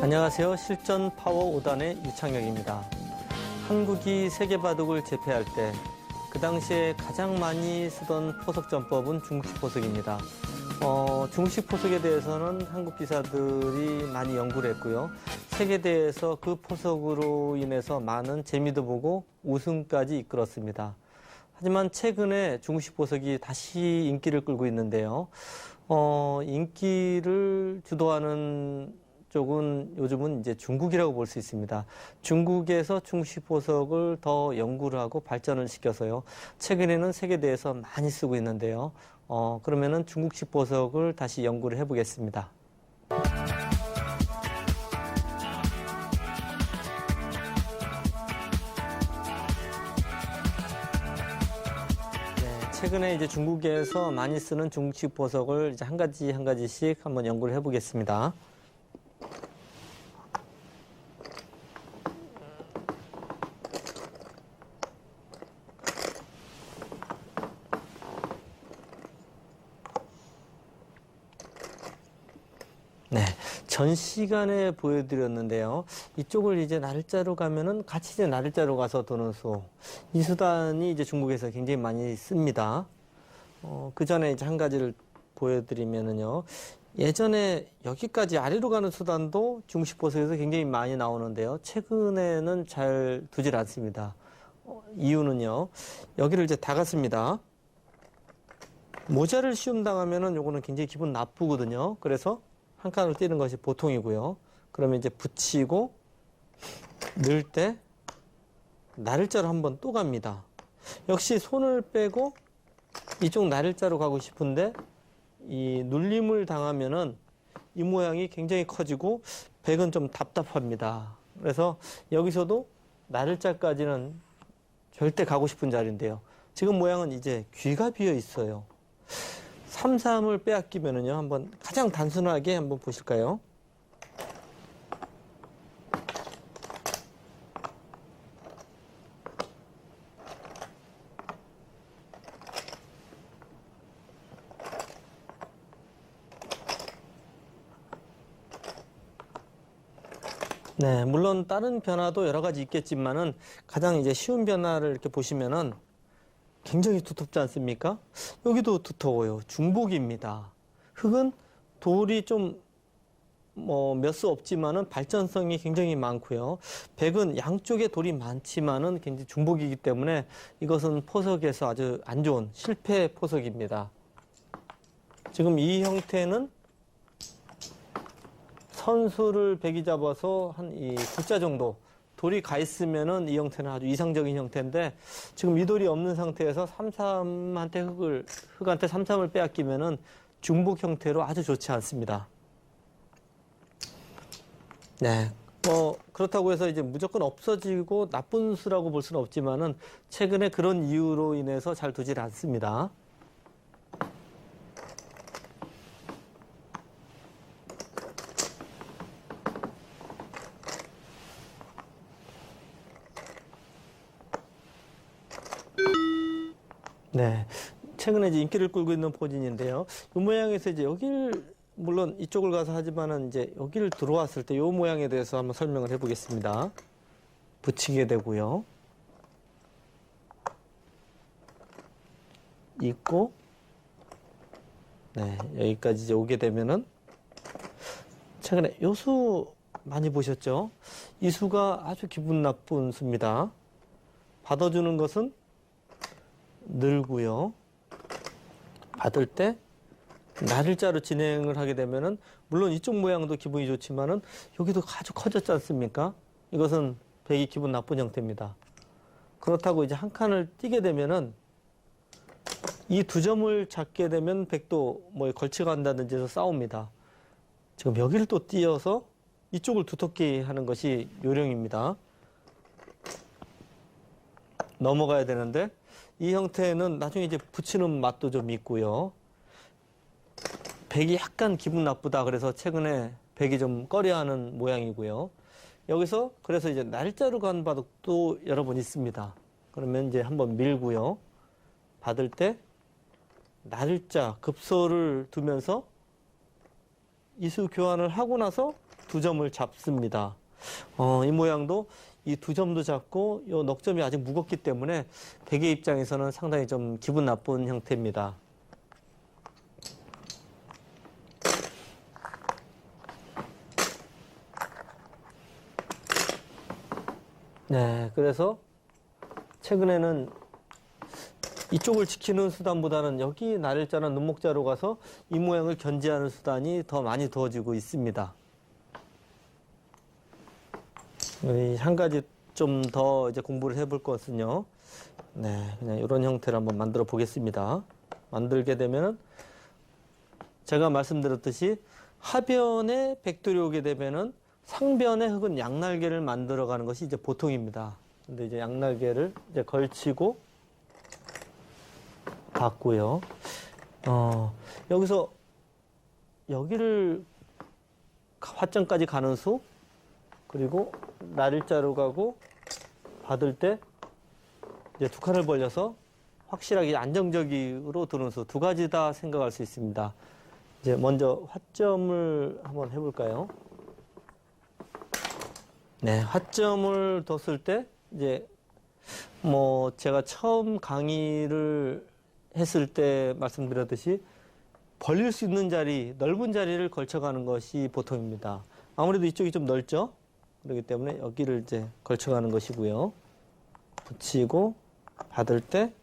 안녕하세요. 실전 파워 5단의 유창혁입니다. 한국이 세계바둑을 제패할 때 그 당시에 가장 많이 쓰던 포석 전법은 중국식 포석입니다. 중국식 포석에 대해서는 한국 기사들이 많이 연구를 했고요. 세계대회에서 그 포석으로 인해서 많은 재미도 보고 우승까지 이끌었습니다. 하지만 최근에 중국식 포석이 다시 인기를 끌고 있는데요. 인기를 주도하는 쪽은 요즘은 이제 중국이라고 볼 수 있습니다. 중국에서 중국식 포석을 더 연구를 하고 발전을 시켜서요. 최근에는 세계대회에서 많이 쓰고 있는데요. 그러면은 중국식 포석을 다시 연구를 해보겠습니다. 최근에 이제 중국에서 많이 쓰는 중국식 포석을 이제 한 가지씩 한번 연구를 해보겠습니다. 네. 전 시간에 보여드렸는데요. 이쪽을 이제 날짜로 가면은 같이 이제 날짜로 가서 도는 수. 이 수단이 이제 중국에서 굉장히 많이 씁니다. 그 전에 이제 한 가지를 보여드리면은요. 예전에 여기까지 아래로 가는 수단도 중국식 포석에서 굉장히 많이 나오는데요. 최근에는 잘 두질 않습니다. 이유는요. 여기를 이제 다 갔습니다. 모자를 시움당하면은 요거는 굉장히 기분 나쁘거든요. 그래서 한 칸을 띄는 것이 보통이고요. 그러면 이제 붙이고 넣을 때 날짜로 한번 또 갑니다. 역시 손을 빼고 이쪽 날짜로 가고 싶은데 이 눌림을 당하면은 이 모양이 굉장히 커지고 백은 좀 답답합니다. 그래서 여기서도 날짜까지는 절대 가고 싶은 자리인데요. 지금 모양은 이제 귀가 비어 있어요. 3, 3을 빼앗기면은요, 한번 가장 단순하게 한번 보실까요? 네, 물론 다른 변화도 여러 가지 있겠지만은 가장 이제 쉬운 변화를 이렇게 보시면은 굉장히 두텁지 않습니까? 여기도 두터워요. 중복입니다. 흙은 돌이 좀 몇 수 없지만은 발전성이 굉장히 많고요. 백은 양쪽에 돌이 많지만은 굉장히 중복이기 때문에 이것은 포석에서 아주 안 좋은 실패 포석입니다. 지금 이 형태는 선수를 백이 잡아서 한 이 X자 정도 돌이 가 있으면은 이 형태는 아주 이상적인 형태인데 지금 이 돌이 없는 상태에서 3-3한테 흙한테 3-3을 빼앗기면은 중복 형태로 아주 좋지 않습니다. 네. 그렇다고 해서 이제 무조건 없어지고 나쁜 수라고 볼 수는 없지만은 최근에 그런 이유로 인해서 잘 두질 않습니다. 네. 최근에 이제 인기를 끌고 있는 포진인데요. 이 모양에서 이제 물론 이쪽을 가서 하지만은 이제 여기를 들어왔을 때 이 모양에 대해서 한번 설명을 해보겠습니다. 붙이게 되고요. 있고, 네. 여기까지 이제 오게 되면은 최근에 요 수 많이 보셨죠? 이 수가 아주 기분 나쁜 수입니다. 받아주는 것은 늘고요. 받을 때 날짜로 진행을 하게 되면은 물론 이쪽 모양도 기분이 좋지만은 여기도 아주 커졌지 않습니까? 이것은 백이 기분 나쁜 형태입니다. 그렇다고 이제 한 칸을 띄게 되면은 이 두 점을 잡게 되면 백도 걸치고 한다든지 해서 싸웁니다. 지금 여기를 또 띄어서 이쪽을 두텁게 하는 것이 요령입니다. 넘어가야 되는데 이 형태는 나중에 이제 붙이는 맛도 좀 있고요. 백이 약간 기분 나쁘다 그래서 최근에 백이 좀 꺼려하는 모양이고요. 여기서 그래서 이제 날짜로 간 바둑도 여러 번 있습니다. 그러면 이제 한번 밀고요. 받을 때 날짜 급소를 두면서 이수 교환을 하고 나서 두 점을 잡습니다. 이 모양도 이 두 점도 잡고 요 넉점이 아직 무겁기 때문에 백의 입장에서는 상당히 좀 기분 나쁜 형태입니다. 네, 그래서 최근에는 이쪽을 지키는 수단보다는 여기 나를자나 눈목자로 가서 이 모양을 견제하는 수단이 더 많이 두어지고 있습니다. 한 가지 좀 더 이제 공부를 해볼 것은요. 네, 그냥 이런 형태를 한번 만들어 보겠습니다. 만들게 되면은 제가 말씀드렸듯이 하변에 백돌이 오게 되면은 상변에 흙은 양날개를 만들어 가는 것이 이제 보통입니다. 근데 이제 양날개를 이제 걸치고 받고요. 여기서 여기를 화점까지 가는 수, 그리고 날일자로 가고 받을 때 이제 두 칸을 벌려서 확실하게 안정적으로 드는 수, 두 가지 다 생각할 수 있습니다. 이제 먼저 화점을 한번 해볼까요? 네, 화점을 뒀을 때 이제 뭐 제가 처음 강의를 했을 때 말씀드렸듯이 벌릴 수 있는 자리, 넓은 자리를 걸쳐가는 것이 보통입니다. 아무래도 이쪽이 좀 넓죠? 그렇기 때문에 여기를 이제 걸쳐가는 것이고요. 붙이고 받을 때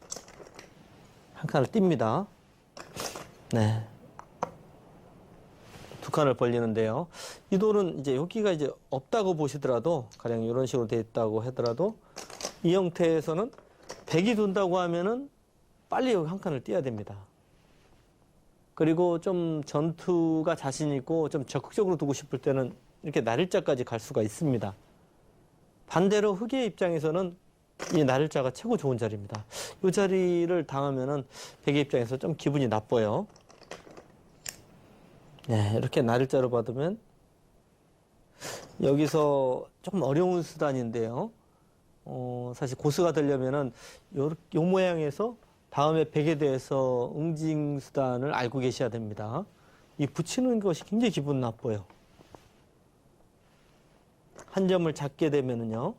한 칸을 띱니다. 네. 두 칸을 벌리는데요. 이 돌은 이제 여기가 이제 없다고 보시더라도, 가령 이런 식으로 되어 있다고 하더라도, 이 형태에서는 백이 돈다고 하면은 빨리 여기 한 칸을 띄어야 됩니다. 그리고 좀 전투가 자신 있고 좀 적극적으로 두고 싶을 때는 이렇게 날일자까지 갈 수가 있습니다. 반대로 흑의 입장에서는 이 날일자가 최고 좋은 자리입니다. 이 자리를 당하면은 백의 입장에서 좀 기분이 나빠요. 네, 이렇게 날일자로 받으면 여기서 조금 어려운 수단인데요. 사실 고수가 되려면은 요 모양에서 다음에 백에 대해서 응징 수단을 알고 계셔야 됩니다. 이 붙이는 것이 굉장히 기분 나빠요. 한 점을 잡게 되면은요.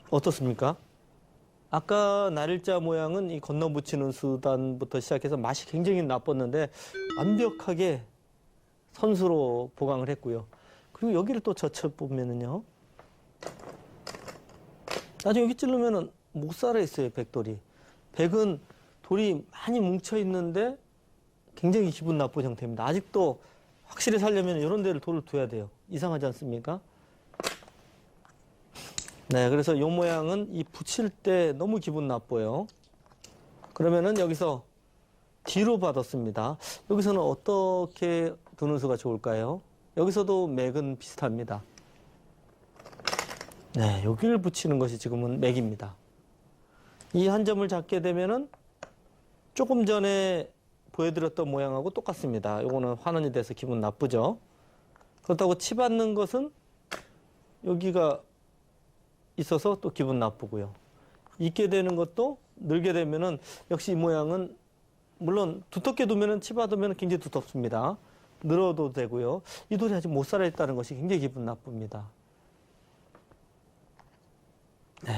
어떻습니까? 아까 날일자 모양은 이 건너 붙이는 수단부터 시작해서 맛이 굉장히 나빴는데 완벽하게 선수로 보강을 했고요. 그리고 여기를 또 젖혀 보면은요. 나중에 여기 찌르면은 못 살아 있어요, 백돌이. 백은 돌이 많이 뭉쳐 있는데 굉장히 기분 나쁜 형태입니다. 아직도 확실히 살려면 이런 데를 돌을 둬야 돼요. 이상하지 않습니까? 네, 그래서 이 모양은 이 붙일 때 너무 기분 나빠요. 그러면은 여기서 뒤로 받았습니다. 여기서는 어떻게 두는 수가 좋을까요? 여기서도 맥은 비슷합니다. 네, 여기를 붙이는 것이 지금은 맥입니다. 이 한 점을 잡게 되면은 조금 전에 보여드렸던 모양하고 똑같습니다. 요거는 환원이 돼서 기분 나쁘죠. 그렇다고 치받는 것은 여기가 있어서 또 기분 나쁘고요. 있게 되는 것도 늘게 되면은 역시 이 모양은 물론 두텁게 두면은 치받으면 굉장히 두텁습니다. 늘어도 되고요. 이 돌이 아직 못 살아있다는 것이 굉장히 기분 나쁩니다. 네.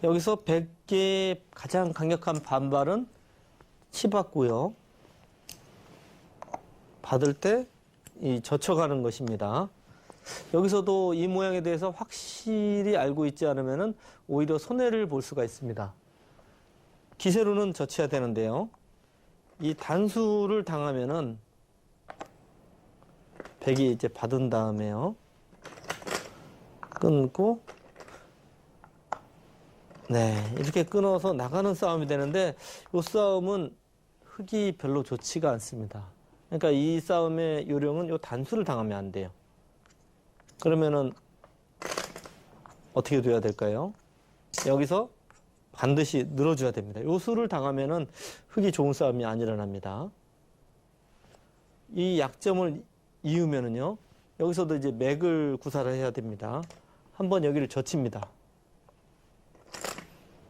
여기서 100개의 가장 강력한 반발은 치받고요. 받을 때 이 젖혀가는 것입니다. 여기서도 이 모양에 대해서 확실히 알고 있지 않으면 오히려 손해를 볼 수가 있습니다. 기세로는 젖혀야 되는데요. 이 단수를 당하면은 백이 이제 받은 다음에요. 끊고 네, 이렇게 끊어서 나가는 싸움이 되는데 이 싸움은 흙이 별로 좋지가 않습니다. 그러니까 이 싸움의 요령은 이 단수를 당하면 안 돼요. 그러면은 어떻게 돼야 될까요? 여기서 반드시 늘어줘야 됩니다. 요 수를 당하면은 흙이 좋은 싸움이 안 일어납니다. 이 약점을 이으면은요, 여기서도 이제 맥을 구사를 해야 됩니다. 한번 여기를 젖힙니다.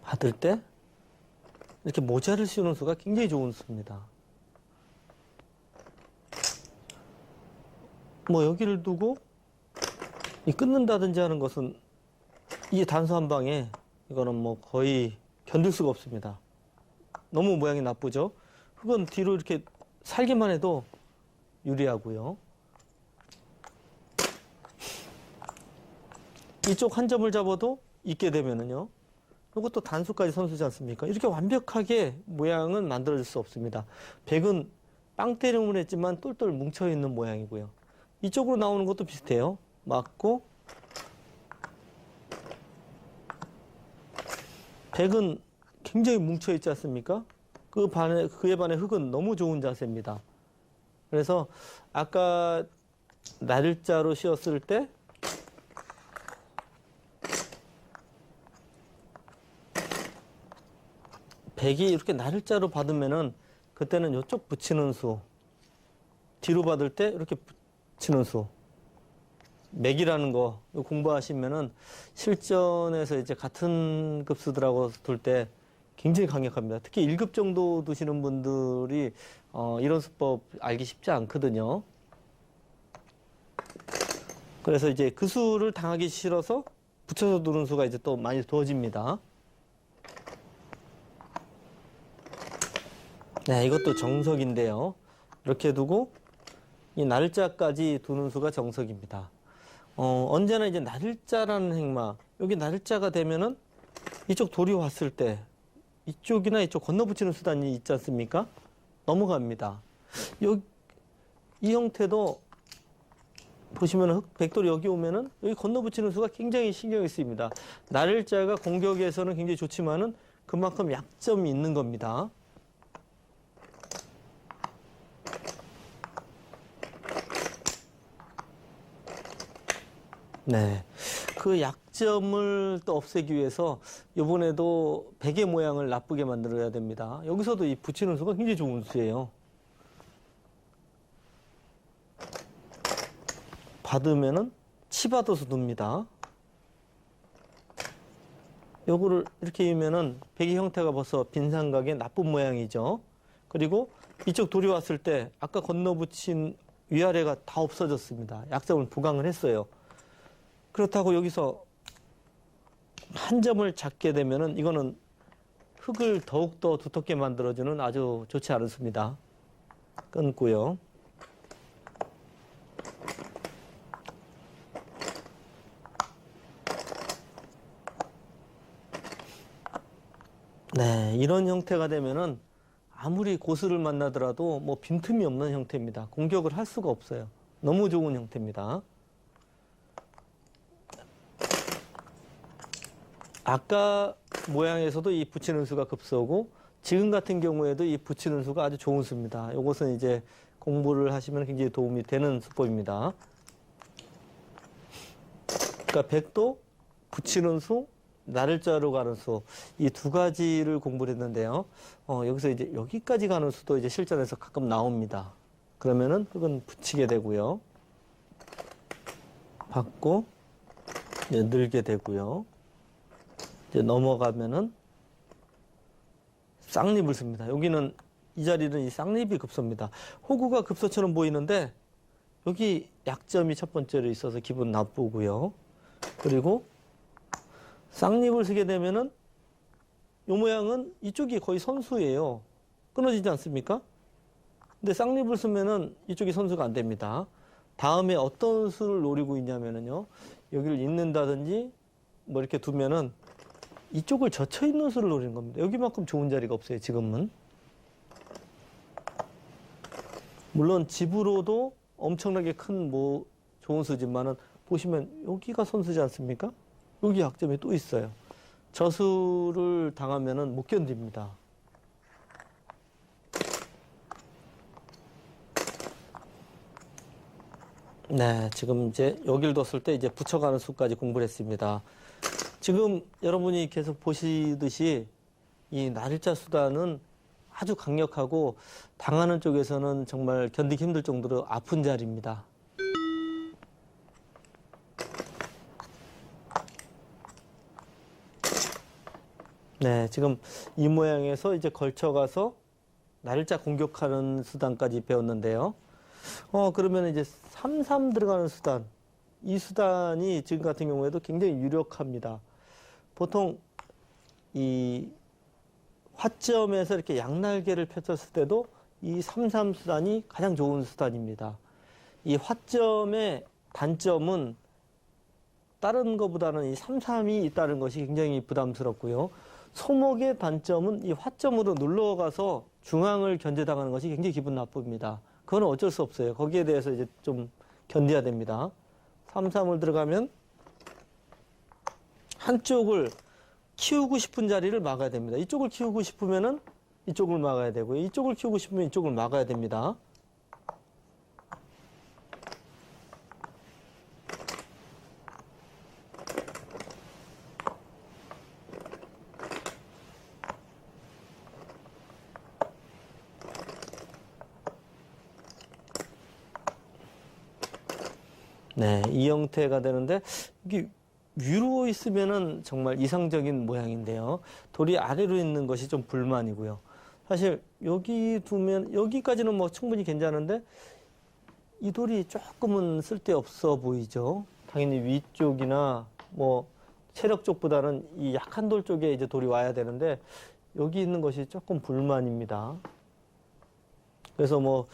받을 때 이렇게 모자를 씌우는 수가 굉장히 좋은 수입니다. 뭐 여기를 두고 이 끊는다든지 하는 것은 이 단수 한 방에 이거는 뭐 거의 견딜 수가 없습니다. 너무 모양이 나쁘죠? 흙은 뒤로 이렇게 살기만 해도 유리하고요. 이쪽 한 점을 잡아도 있게 되면은요. 이것도 단수까지 선수지 않습니까? 이렇게 완벽하게 모양은 만들어질 수 없습니다. 백은 빵 때림을 했지만 똘똘 뭉쳐있는 모양이고요. 이쪽으로 나오는 것도 비슷해요. 맞고 백은 굉장히 뭉쳐있지 않습니까? 그에 반해 흙은 너무 좋은 자세입니다. 그래서 아까 날짜로 씌웠을 때 백이 이렇게 날짜로 받으면은 그때는 이쪽 붙이는 수, 뒤로 받을 때 이렇게 붙이는 수, 맥이라는 거 공부하시면은 실전에서 이제 같은 급수들하고 둘 때 굉장히 강력합니다. 특히 1급 정도 두시는 분들이 이런 수법 알기 쉽지 않거든요. 그래서 이제 그 수를 당하기 싫어서 붙여서 두는 수가 이제 또 많이 두어집니다. 네, 이것도 정석인데요. 이렇게 두고 이 날짜까지 두는 수가 정석입니다. 언제나 이제 날짜라는 행마, 여기 날짜가 되면은 이쪽 돌이 왔을 때 이쪽이나 이쪽 건너붙이는 수단이 있지 않습니까? 넘어갑니다. 이 형태도 보시면 백돌이 여기 오면은 여기 건너붙이는 수가 굉장히 신경이 쓰입니다. 날짜가 공격에서는 굉장히 좋지만은 그만큼 약점이 있는 겁니다. 네. 그 약점을 또 없애기 위해서 이번에도 베개 모양을 나쁘게 만들어야 됩니다. 여기서도 이 붙이는 수가 굉장히 좋은 수예요. 받으면은 치받아서 둡니다. 요거를 이렇게 이으면은 베개 형태가 벌써 빈삼각의 나쁜 모양이죠. 그리고 이쪽 돌이 왔을 때 아까 건너붙인 위아래가 다 없어졌습니다. 약점을 보강을 했어요. 그렇다고 여기서 한 점을 잡게 되면은 이거는 흙을 더욱더 두텁게 만들어주는 아주 좋지 않은 수입니다. 끊고요. 네, 이런 형태가 되면은 아무리 고수를 만나더라도 뭐 빈틈이 없는 형태입니다. 공격을 할 수가 없어요. 너무 좋은 형태입니다. 아까 모양에서도 이 붙이는 수가 급수고 지금 같은 경우에도 이 붙이는 수가 아주 좋은 수입니다. 이것은 이제 공부를 하시면 굉장히 도움이 되는 수법입니다. 그러니까 백도, 붙이는 수, 날짜로 가는 수, 이 두 가지를 공부를 했는데요. 여기서 이제 여기까지 가는 수도 이제 실전에서 가끔 나옵니다. 그러면은 흙은 붙이게 되고요. 받고 이제 늘게 되고요. 이제 넘어가면은 쌍립을 씁니다. 여기는 이 자리는 이 쌍립이 급소입니다. 호구가 급소처럼 보이는데 여기 약점이 첫 번째로 있어서 기분 나쁘고요. 그리고 쌍립을 쓰게 되면은 이 모양은 이쪽이 거의 선수예요. 끊어지지 않습니까? 근데 쌍립을 쓰면은 이쪽이 선수가 안 됩니다. 다음에 어떤 수를 노리고 있냐면은요. 여기를 잇는다든지 뭐 이렇게 두면은 이쪽을 젖혀 있는 수를 노리는 겁니다. 여기만큼 좋은 자리가 없어요, 지금은. 물론 집으로도 엄청나게 큰 뭐 좋은 수지만은 보시면 여기가 선수지 않습니까? 여기 약점이 또 있어요. 저수를 당하면은 못 견딥니다. 네, 지금 이제 여기를 뒀을 때 이제 붙여가는 수까지 공부를 했습니다. 지금 여러분이 계속 보시듯이 이 날짜 수단은 아주 강력하고 당하는 쪽에서는 정말 견디기 힘들 정도로 아픈 자리입니다. 네, 지금 이 모양에서 이제 걸쳐가서 날짜 공격하는 수단까지 배웠는데요. 그러면 이제 3-3 들어가는 수단. 이 수단이 지금 같은 경우에도 굉장히 유력합니다. 보통 이 화점에서 이렇게 양날개를 펼쳤을 때도 이 3-3 수단이 가장 좋은 수단입니다. 이 화점의 단점은 다른 것보다는 이 3-3이 있다는 것이 굉장히 부담스럽고요. 소목의 단점은 이 화점으로 눌러가서 중앙을 견제당하는 것이 굉장히 기분 나쁩니다. 그건 어쩔 수 없어요. 거기에 대해서 이제 좀 견뎌야 됩니다. 3-3을 들어가면 한쪽을 키우고 싶은 자리를 막아야 됩니다. 이쪽을 키우고 싶으면은 이쪽을 막아야 되고요. 이쪽을 키우고 싶으면 이쪽을 막아야 됩니다. 네, 이 형태가 되는데 이게 위로 있으면은 정말 이상적인 모양인데요. 돌이 아래로 있는 것이 좀 불만이고요. 사실 여기 두면 여기까지는 뭐 충분히 괜찮은데 이 돌이 조금은 쓸데없어 보이죠. 당연히 위쪽이나 뭐 체력 쪽보다는 이 약한 돌 쪽에 이제 돌이 와야 되는데 여기 있는 것이 조금 불만입니다. 그래서 뭐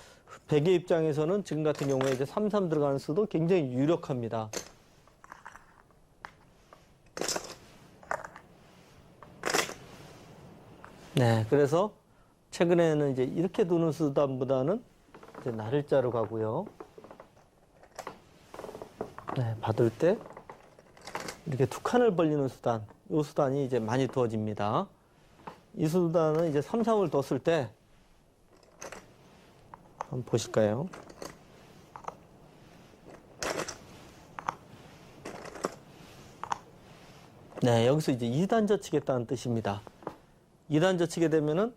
백의 입장에서는 지금 같은 경우에 이제 3-3 들어가는 수도 굉장히 유력합니다. 네, 그래서 최근에는 이제 이렇게 두는 수단보다는 이제 날일자로 가고요. 네, 받을 때 이렇게 두 칸을 벌리는 수단, 이 수단이 이제 많이 두어집니다. 이 수단은 이제 3-3을 뒀을 때 한번 보실까요? 네, 여기서 이제 2단 젖히겠다는 뜻입니다. 2단 젖히게 되면은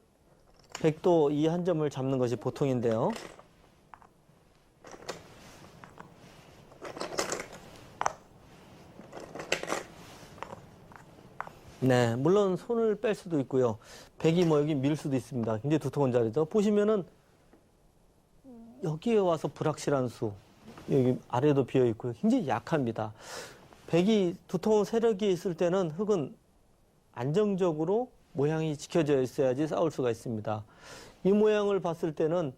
백도 이 한 점을 잡는 것이 보통인데요. 네, 물론 손을 뺄 수도 있고요. 백이 뭐 여기 밀 수도 있습니다. 굉장히 두터운 자리죠. 보시면은 여기에 와서 불확실한 수, 여기 아래도 비어 있고요. 굉장히 약합니다. 백이 두터운 세력이 있을 때는 흙은 안정적으로 모양이 지켜져 있어야지 싸울 수가 있습니다. 이 모양을 봤을 때는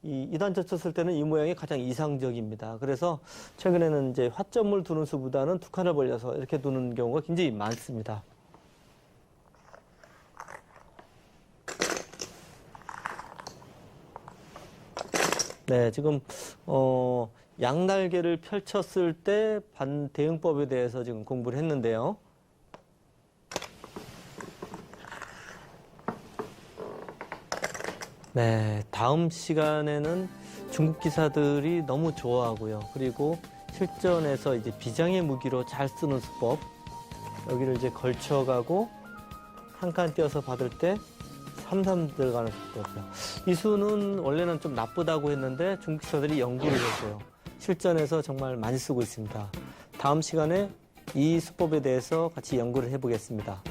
이 2단 젖혔을 때는 이 모양이 가장 이상적입니다. 그래서 최근에는 이제 화점을 두는 수보다는 두 칸을 벌려서 이렇게 두는 경우가 굉장히 많습니다. 네, 지금 양날개를 펼쳤을 때 반대응법에 대해서 지금 공부를 했는데요. 네, 다음 시간에는 중국 기사들이 너무 좋아하고요. 그리고 실전에서 이제 비장의 무기로 잘 쓰는 수법, 여기를 이제 걸쳐가고 한 칸 띄어서 받을 때 3-3 들어가는 수법이요. 이 수는 원래는 좀 나쁘다고 했는데 중국 기사들이 연구를 했어요. 실전에서 정말 많이 쓰고 있습니다. 다음 시간에 이 수법에 대해서 같이 연구를 해보겠습니다.